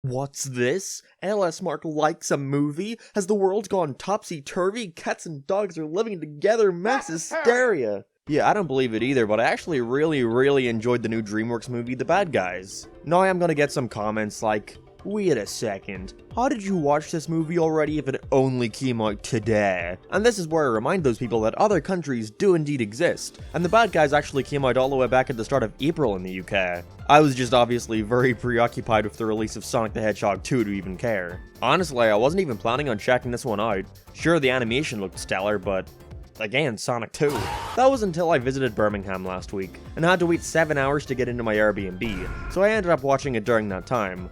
What's this? LS Mark likes a movie? Has the world gone topsy-turvy? Cats and dogs are living together, mass hysteria! Yeah, I don't believe it either, but I actually really enjoyed the new Dreamworks movie, The Bad Guys. Now I am gonna get some comments like, wait a second, how did you watch this movie already if it only came out today? And this is where I remind those people that other countries do indeed exist, and The Bad Guys actually came out all the way back at the start of April in the UK. I was just obviously very preoccupied with the release of Sonic the Hedgehog 2 to even care. Honestly, I wasn't even planning on checking this one out. Sure, the animation looked stellar, but again, Sonic 2. That was until I visited Birmingham last week, and had to wait 7 hours to get into my Airbnb, so I ended up watching it during that time.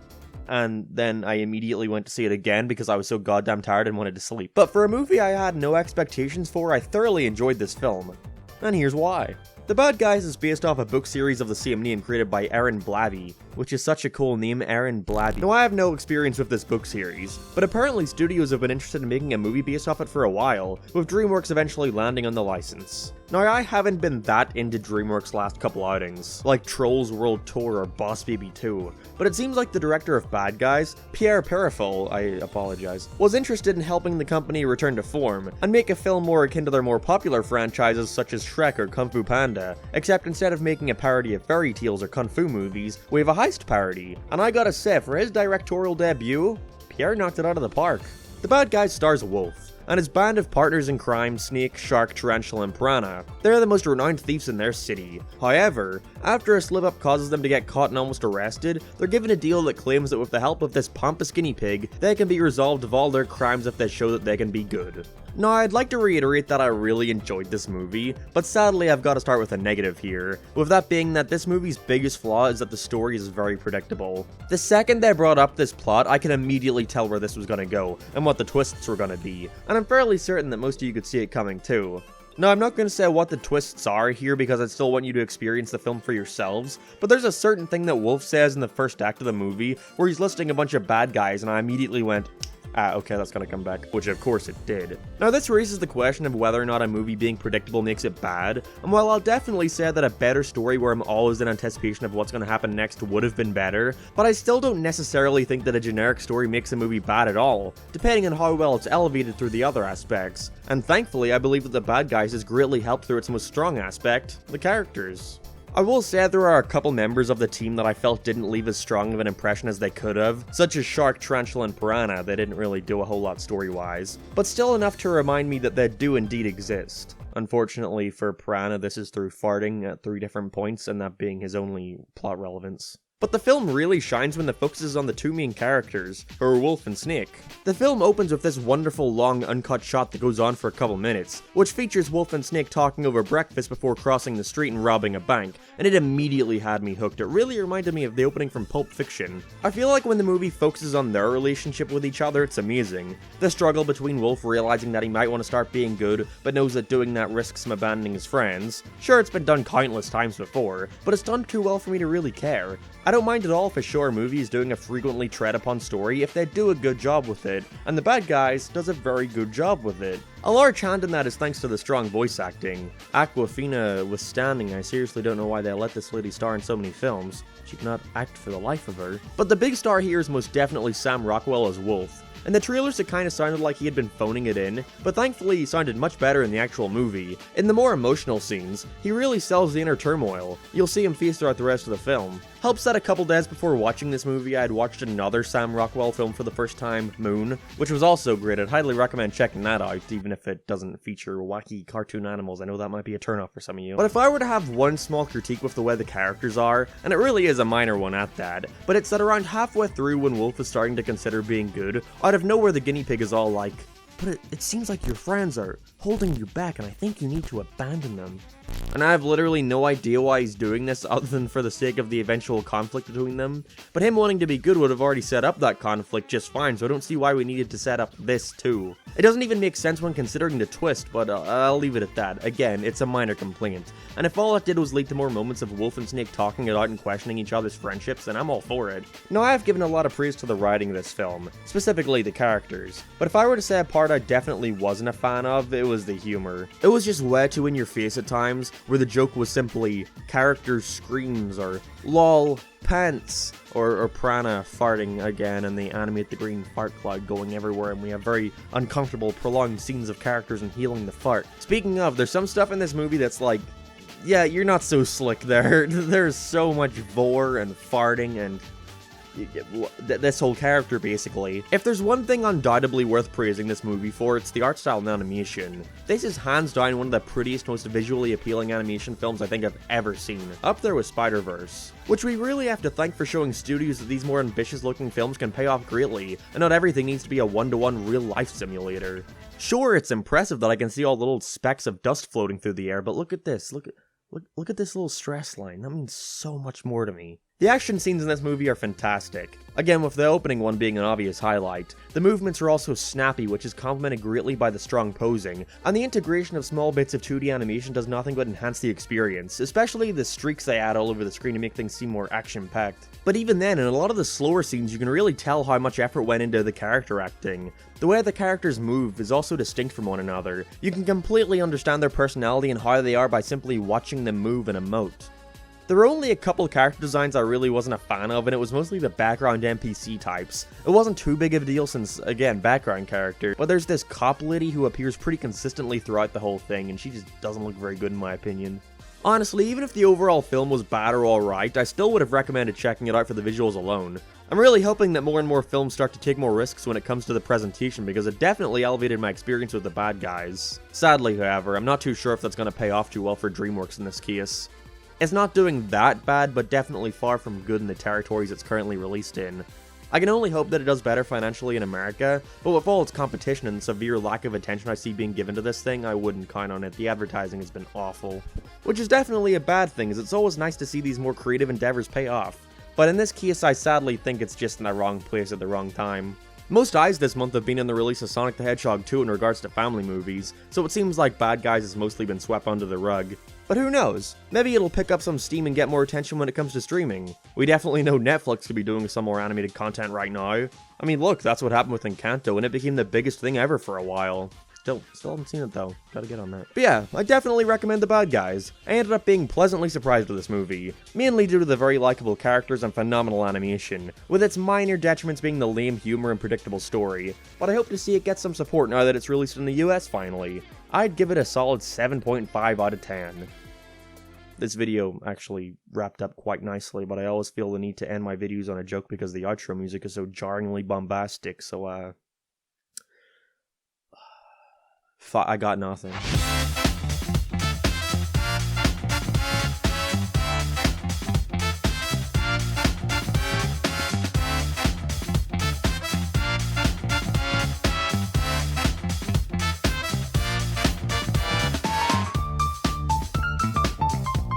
And then I immediately went to see it again because I was so goddamn tired and wanted to sleep. But for a movie I had no expectations for, I thoroughly enjoyed this film. And here's why. The Bad Guys is based off a book series of the same name created by Aaron Blabey, which is such a cool name, Aaron Blabey. Now I have no experience with this book series, but apparently studios have been interested in making a movie based off it for a while, with Dreamworks eventually landing on the license. Now I haven't been that into Dreamworks' last couple outings, like Trolls World Tour or Boss Baby 2, but it seems like the director of Bad Guys, Pierre Perifel, I apologize, was interested in helping the company return to form, and make a film more akin to their more popular franchises such as Shrek or Kung Fu Panda, except instead of making a parody of fairy tales or kung fu movies, we have a heist parody, and I gotta say, for his directorial debut, Pierre knocked it out of the park. The Bad Guys stars Wolf, and his band of partners in crime, Snake, Shark, Tarantula, and Piranha. They're the most renowned thieves in their city. However, after a slip-up causes them to get caught and almost arrested, they're given a deal that claims that with the help of this pompous guinea pig, they can be resolved of all their crimes if they show that they can be good. Now, I'd like to reiterate that I really enjoyed this movie, but sadly I've got to start with a negative here, with that being that this movie's biggest flaw is that the story is very predictable. The second they brought up this plot, I could immediately tell where this was gonna go, and what the twists were gonna be, and I'm fairly certain that most of you could see it coming too. Now, I'm not going to say what the twists are here because I still want you to experience the film for yourselves, but there's a certain thing that Wolf says in the first act of the movie where he's listing a bunch of bad guys, and I immediately went, okay, that's gonna come back, which of course it did. Now this raises the question of whether or not a movie being predictable makes it bad, and while I'll definitely say that a better story where I'm always in anticipation of what's gonna happen next would have been better, but I still don't necessarily think that a generic story makes a movie bad at all, depending on how well it's elevated through the other aspects. And thankfully, I believe that The Bad Guys has greatly helped through its most strong aspect, the characters. I will say there are a couple members of the team that I felt didn't leave as strong of an impression as they could have, such as Shark, Tarantula, and Piranha. They didn't really do a whole lot story-wise, but still enough to remind me that they do indeed exist. Unfortunately for Piranha, this is through farting at 3 different points, and that being his only plot relevance. But the film really shines when it focuses on the 2 main characters, who are Wolf and Snake. The film opens with this wonderful long uncut shot that goes on for a couple minutes, which features Wolf and Snake talking over breakfast before crossing the street and robbing a bank, and it immediately had me hooked. It really reminded me of the opening from Pulp Fiction. I feel like when the movie focuses on their relationship with each other, it's amazing. The struggle between Wolf realizing that he might want to start being good, but knows that doing that risks him abandoning his friends. Sure, it's been done countless times before, but it's done too well for me to really care. I don't mind at all if a show or movie is doing a frequently tread upon story if they do a good job with it, and The Bad Guys does a very good job with it. A large hand in that is thanks to the strong voice acting. Aquafina withstanding, I seriously don't know why they let this lady star in so many films. She cannot act for the life of her. But the big star here is most definitely Sam Rockwell as Wolf. In the trailers it kinda sounded like he had been phoning it in, but thankfully he sounded much better in the actual movie. In the more emotional scenes, he really sells the inner turmoil. You'll see him face throughout the rest of the film. Helps that a couple days before watching this movie I had watched another Sam Rockwell film for the first time, Moon, which was also great. I'd highly recommend checking that out, even if it doesn't feature wacky cartoon animals. I know that might be a turnoff for some of you. But if I were to have one small critique with the way the characters are, and it really is a minor one at that, but it's that around halfway through when Wolf is starting to consider being good, out of nowhere the guinea pig is all like, but it seems like your friends are holding you back and I think you need to abandon them. And I have literally no idea why he's doing this other than for the sake of the eventual conflict between them, but him wanting to be good would have already set up that conflict just fine, so I don't see why we needed to set up this too. It doesn't even make sense when considering the twist, but I'll leave it at that. Again, it's a minor complaint, and if all it did was lead to more moments of Wolf and Snake talking it out and questioning each other's friendships, then I'm all for it. Now, I have given a lot of praise to the writing of this film, specifically the characters, but if I were to say a part I definitely wasn't a fan of, it was the humor. It was just way too in your face at times, where the joke was simply character screams or lol pants or Prana farting again, and they animate the green fart cloud going everywhere, and we have very uncomfortable, prolonged scenes of characters and healing the fart. Speaking of, there's some stuff in this movie that's like, yeah, you're not so slick there. There's so much vor and farting and this whole character, basically. If there's one thing undoubtedly worth praising this movie for, it's the art style and animation. This is hands down one of the prettiest, most visually appealing animation films I think I've ever seen. Up there with Spider-Verse. Which we really have to thank for showing studios that these more ambitious looking films can pay off greatly, and not everything needs to be a one-to-one real-life simulator. Sure, it's impressive that I can see all the little specks of dust floating through the air, but look at this, look at this little stress line. That means so much more to me. The action scenes in this movie are fantastic. Again, with the opening one being an obvious highlight. The movements are also snappy, which is complemented greatly by the strong posing, and the integration of small bits of 2D animation does nothing but enhance the experience, especially the streaks they add all over the screen to make things seem more action-packed. But even then, in a lot of the slower scenes, you can really tell how much effort went into the character acting. The way the characters move is also distinct from one another. You can completely understand their personality and how they are by simply watching them move and emote. There were only a couple character designs I really wasn't a fan of, and it was mostly the background NPC types. It wasn't too big of a deal since, again, background character, but there's this cop lady who appears pretty consistently throughout the whole thing, and she just doesn't look very good in my opinion. Honestly, even if the overall film was bad or alright, I still would have recommended checking it out for the visuals alone. I'm really hoping that more and more films start to take more risks when it comes to the presentation, because it definitely elevated my experience with the bad guys. Sadly, however, I'm not too sure if that's going to pay off too well for Dreamworks in this case. It's not doing that bad, but definitely far from good in the territories it's currently released in. I can only hope that it does better financially in America, but with all its competition and the severe lack of attention I see being given to this thing, I wouldn't count on it. The advertising has been awful. Which is definitely a bad thing, as it's always nice to see these more creative endeavors pay off. But in this case, I sadly think it's just in the wrong place at the wrong time. Most eyes this month have been on the release of Sonic the Hedgehog 2 in regards to family movies, so it seems like Bad Guys has mostly been swept under the rug. But who knows? Maybe it'll pick up some steam and get more attention when it comes to streaming. We definitely know Netflix could be doing some more animated content right now. I mean, look, that's what happened with Encanto, and it became the biggest thing ever for a while. Still haven't seen it though. Gotta get on that. But yeah, I definitely recommend The Bad Guys. I ended up being pleasantly surprised with this movie, mainly due to the very likable characters and phenomenal animation, with its minor detriments being the lame humor and predictable story, but I hope to see it get some support now that it's released in the US finally. I'd give it a solid 7.5 out of 10. This video actually wrapped up quite nicely, but I always feel the need to end my videos on a joke because the outro music is so jarringly bombastic, so I got nothing.